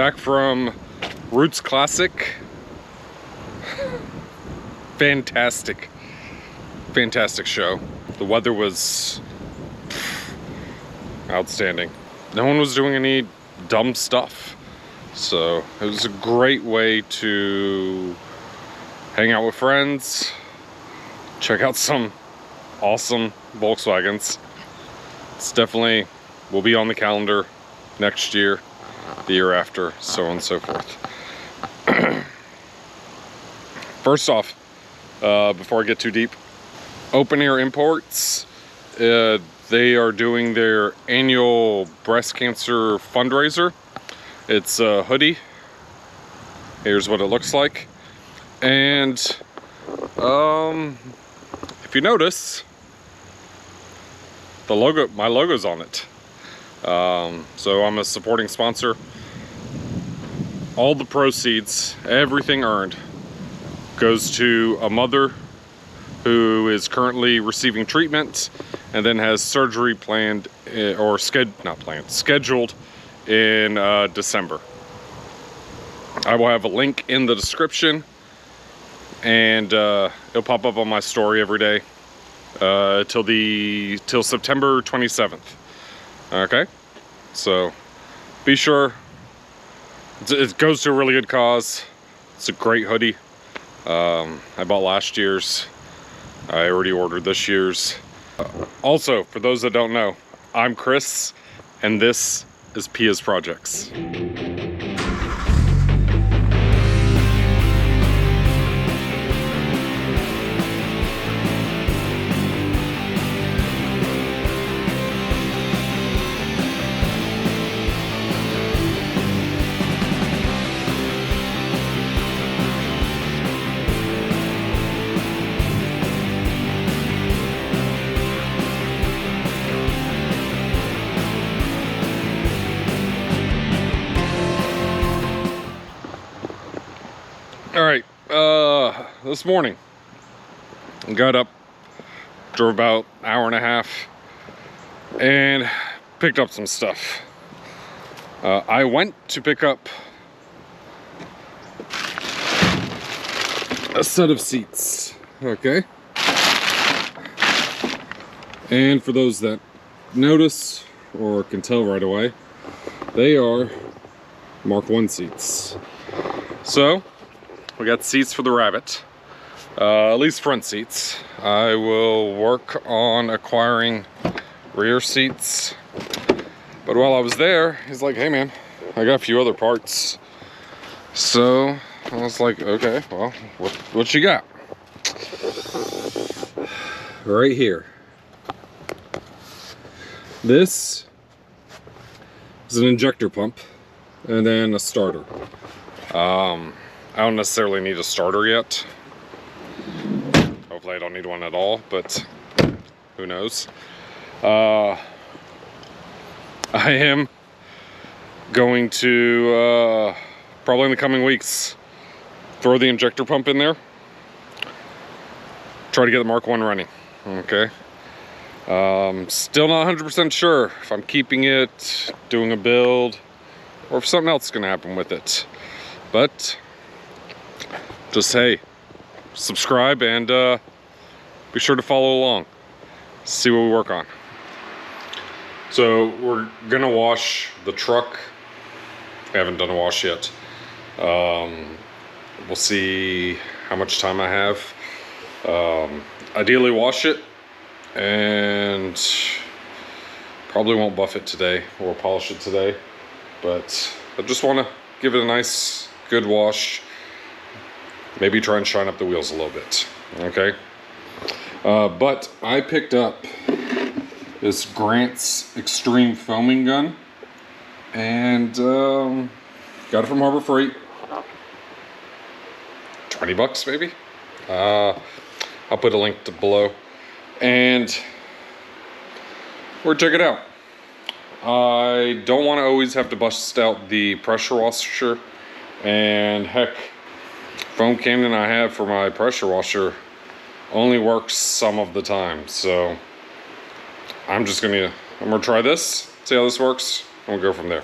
Back from Roots Classic. Fantastic show. The weather was outstanding. No one was doing any dumb stuff. So it was a great way to hang out with friends, check out some awesome Volkswagens. It's definitely will be on the calendar next year, the year after, so on and so forth. First off, before I get too deep, Open Air Imports, they are doing their annual breast cancer fundraiser. It's a hoodie. Here's what it looks like. And if you notice, the logo, my logo's on it. So I'm a supporting sponsor. All the proceeds, everything earned, goes to a mother who is currently receiving treatment and then has surgery planned or scheduled in December. I will have a link in the description, and it'll pop up on my story every day till September 27th. Okay, so be sure. It goes to a really good cause. It's a great hoodie. I bought last year's. I already ordered this year's. Also, for those that don't know, I'm Chris, and this is Pia's Projects. All right, this morning, I got up, drove about an hour and a half, and picked up some stuff. I went to pick up a set of seats, okay? And for those that notice or can tell right away, they are Mark I seats. So, we got seats for the Rabbit, at least front seats. I will work on acquiring rear seats. But while I was there, he's like, hey man, I got a few other parts. So I was like, okay, well, what you got? Right here. This is an injector pump and then a starter. I don't necessarily need a starter yet. Hopefully I don't need one at all, but who knows. I am going to, probably in the coming weeks, throw the injector pump in there. Try to get the Mark I running, okay? Still not 100% sure if I'm keeping it, doing a build, or if something else is gonna happen with it. But just, hey, subscribe and be sure to follow along. See what we work on. So we're gonna wash the truck. I haven't done a wash yet. We'll see how much time I have. Ideally wash it, and probably won't buff it today or polish it today, but I just want to give it a nice good wash. Maybe try and shine up the wheels a little bit, okay? But I picked up this Grant's Extreme Foaming Gun, and got it from Harbor Freight. 20 bucks maybe? I'll put a link below, and we'll check it out. I don't want to always have to bust out the pressure washer, and heck, foam cannon I have for my pressure washer only works some of the time, so I'm gonna try this, see how this works, and we'll go from there.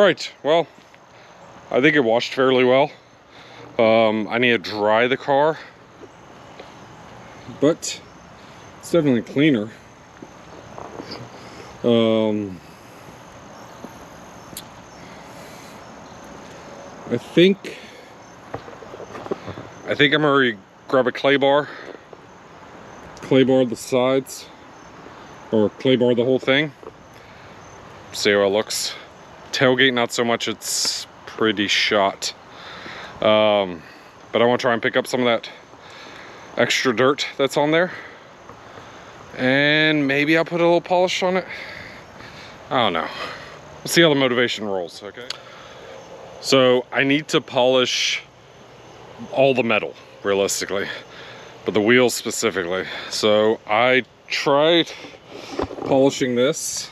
right, well, I think it washed fairly well. I need to dry the car, but it's definitely cleaner. I think I'm gonna grab a clay bar the sides, or clay bar the whole thing. See how it looks. Tailgate not so much, it's pretty shot. But I want to try and pick up some of that extra dirt that's on there, and maybe I'll put a little polish on it. I don't know. We'll see how the motivation rolls, okay? So I need to polish all the metal, realistically, but the wheels specifically. So I tried polishing this,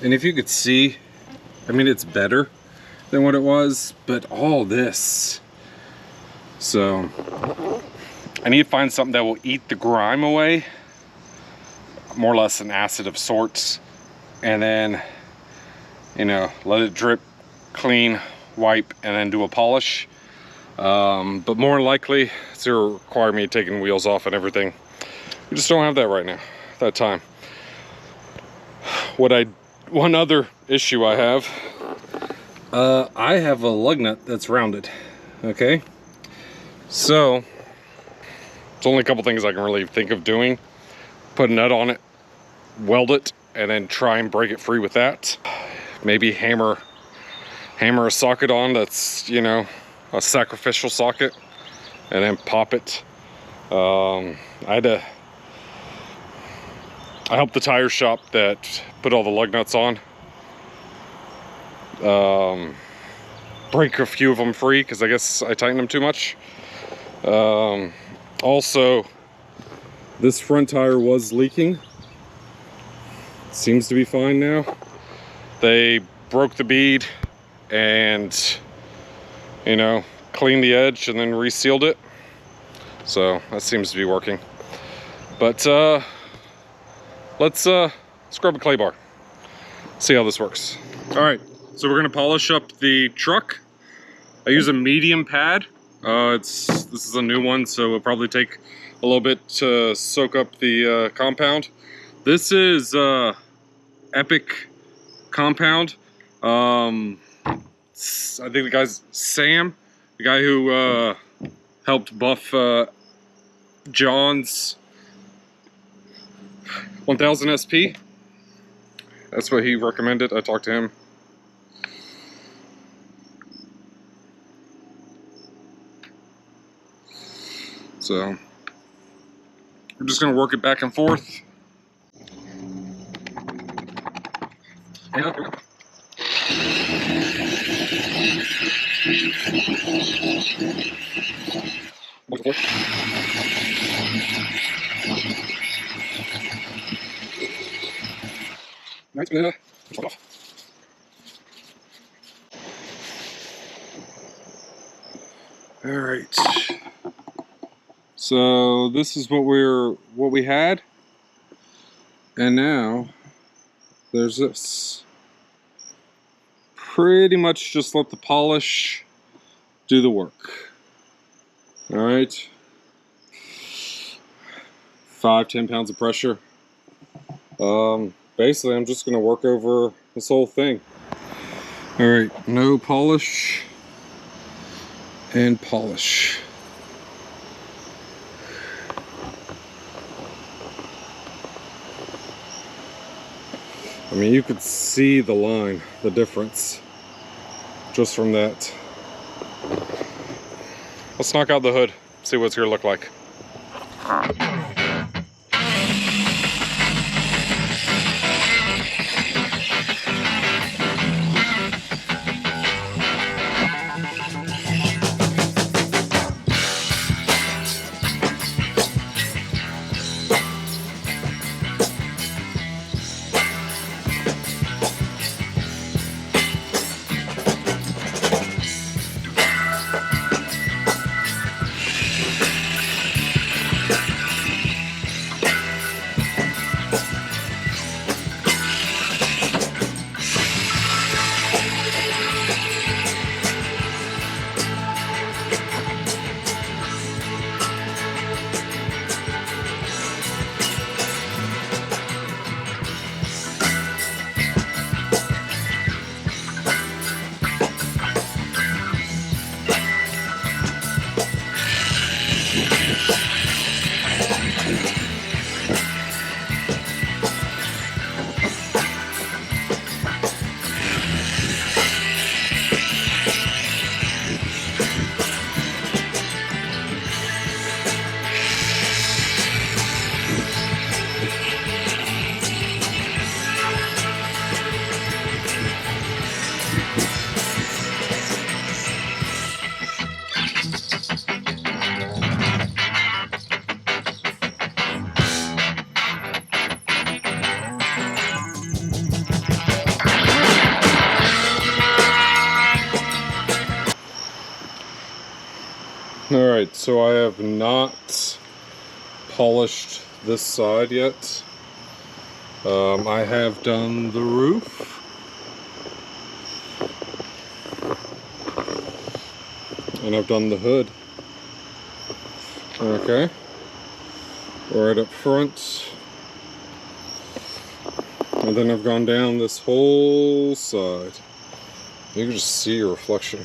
and if you could see, I mean, it's better than what it was, but all this. So I need to find something that will eat the grime away, more or less an acid of sorts, and then, you know, let it drip, clean, wipe, and then do a polish. But more likely it's gonna require me taking wheels off and everything. We just don't have that right now, that time. One other issue I have a lug nut that's rounded, okay? So it's only a couple things I can really think of doing. Put a nut on it, weld it, and then try and break it free with that. Maybe hammer a socket on that's, you know, a sacrificial socket, and then pop it. I helped the tire shop that put all the lug nuts on break a few of them free, because I guess I tightened them too much. Also, this front tire was leaking. Seems to be fine now. They broke the bead and, you know, cleaned the edge and then resealed it. So that seems to be working. But let's scrub a clay bar. See how this works. All right, so we're gonna polish up the truck. I use a medium pad. This is a new one, so it'll probably take a little bit to soak up the compound. This is Epic compound. I think the guy's Sam, the guy who helped buff John's 1000 SP. That's what he recommended. I talked to him. So we're just gonna work it back and forth. All right. So this is what we had, and now there's this. Pretty much just let the polish do the work. All right, 5-10 pounds of pressure. Basically, I'm just gonna work over this whole thing. All right, no polish and polish. I mean, you could see the line, the difference, just from that. Let's knock out the hood, see what it's gonna look like. Alright, so I have not polished this side yet. I have done the roof. And I've done the hood. Okay. Right up front. And then I've gone down this whole side. You can just see a reflection.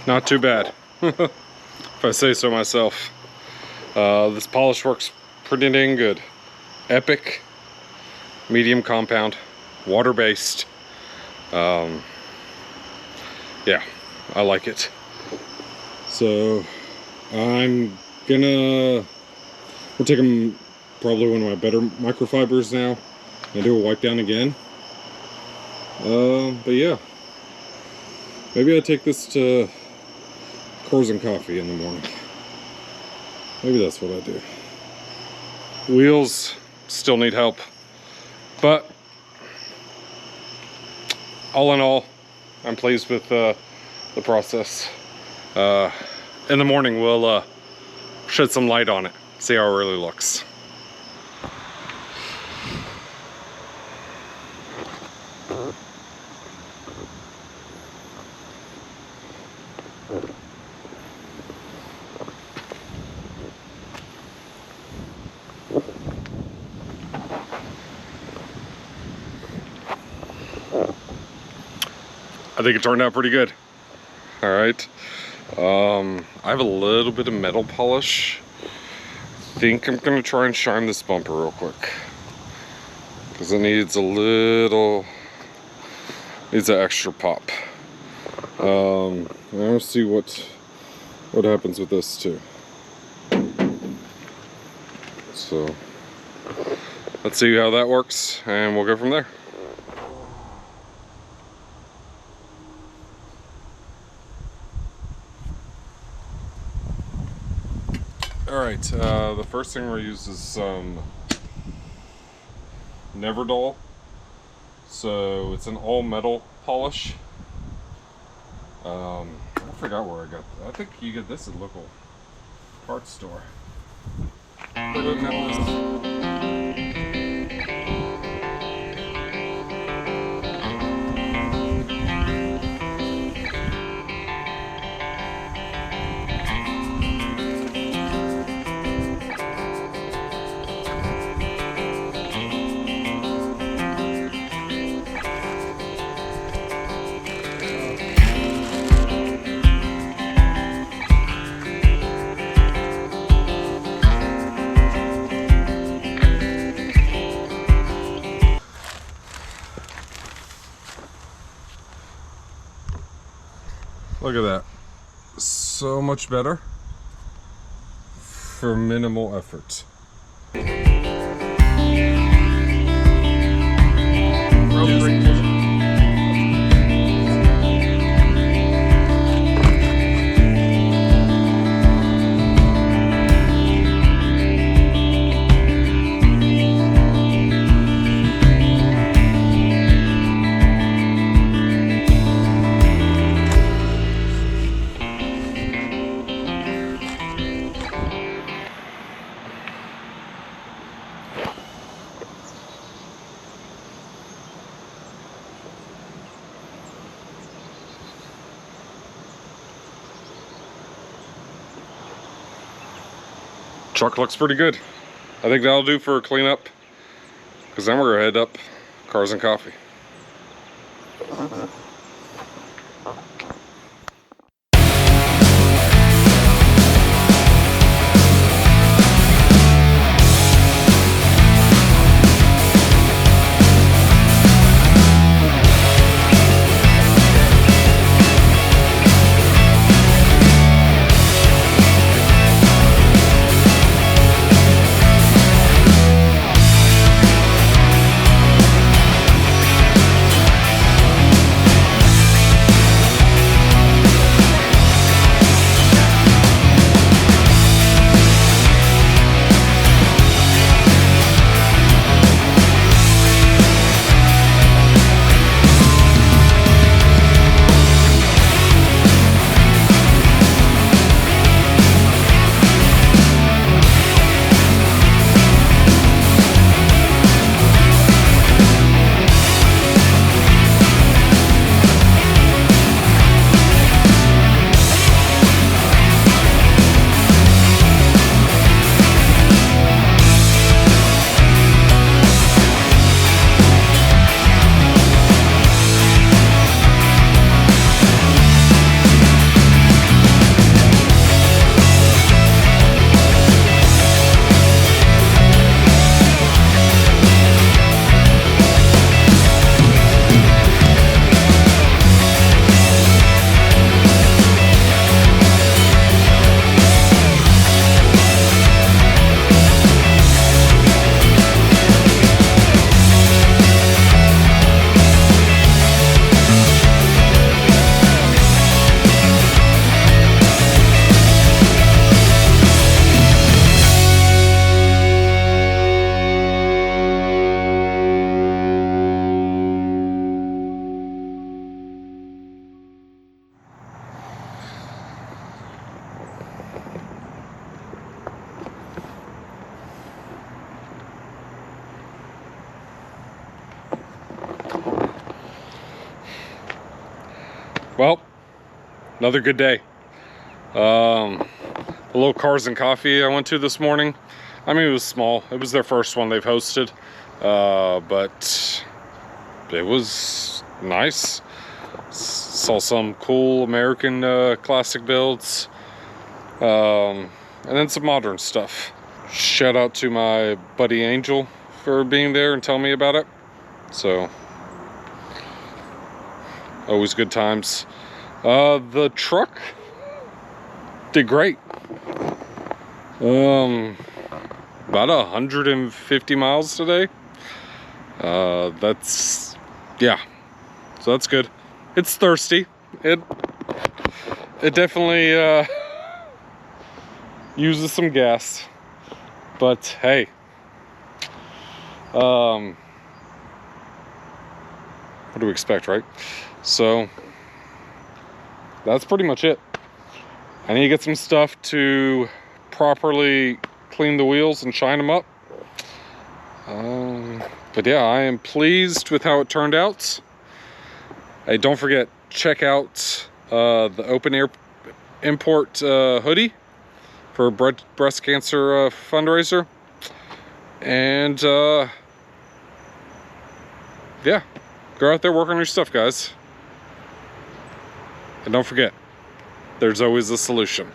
Not too bad, if I say so myself. This polish works pretty dang good. Epic, medium compound, water-based. Yeah, I like it. So I'm gonna, we're taking probably one of my better microfibers now and do a wipe down again. But yeah, maybe I take this to Cars and Coffee in the morning. Maybe that's what I do. Wheels still need help, but all in all, I'm pleased with the process. In the morning, we'll shed some light on it, see how it really looks. I think it turned out pretty good. All right. I have a little bit of metal polish. I think I'm gonna try and shine this bumper real quick because it needs an extra pop. I'll see what happens with this too. So let's see how that works, and we'll go from there. Alright, the first thing we're going to use is some Neverdoll. So it's an all metal polish. I forgot where I got that. I think you get this at a local parts store. Look at that. So much better for minimal effort. Truck looks pretty good. I think that'll do for a cleanup, because then we're gonna head up Cars and Coffee. another good day. A little Cars and Coffee I went to this morning. I mean, it was small. It was their first one they've hosted, but it was nice. Saw some cool American classic builds, and then some modern stuff. Shout out to my buddy Angel for being there and telling me about it. So, always good times. The truck did great. About 150 miles today. That's, yeah, so that's good. It's thirsty. It definitely uses some gas, but hey, what do we expect, right? So that's pretty much it. I need to get some stuff to properly clean the wheels and shine them up. But yeah, I am pleased with how it turned out. Hey, don't forget, check out the open air import hoodie for breast cancer fundraiser. And yeah, go out there, work on your stuff, guys. And don't forget, there's always a solution.